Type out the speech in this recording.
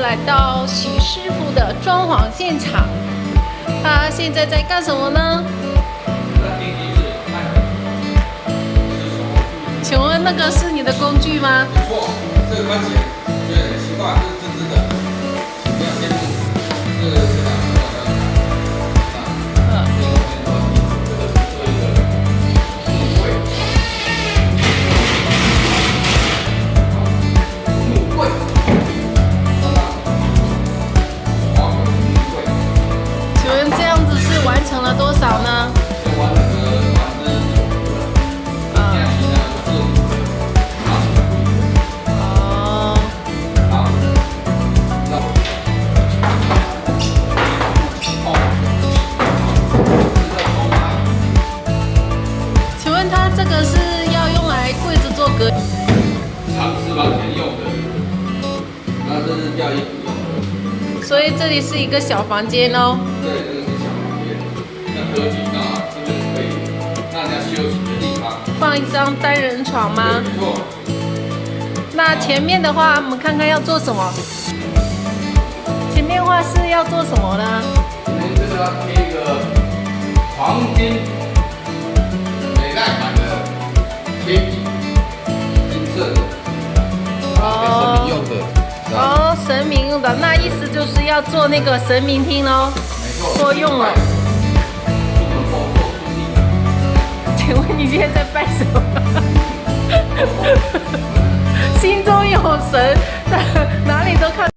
来到许师傅的装潢现场，他现在在干什么呢？请问那个是你的工具吗？没错，这个关节觉得很奇怪，这是直直的，不要羡慕，这个是两个的。请问这样子是完成了多少呢？请问它这个是要用来柜子做隔？长翅膀前用的，那这是吊衣服用的。所以这里是一个小房间哦。对，这个是小房间，那客厅啊，这个可以让人家休息的地方。放一张单人床吗？没错。那前面的话，我们看看要做什么。前面的话是要做什么呢？我们这个要贴一个黄金美耐版的贴皮，金色的，给神明用的。哦，神明用的，那意思就是要做那个神明厅喽。没错。多用了。请问你现在在拜什么？心中有神，哪里都看。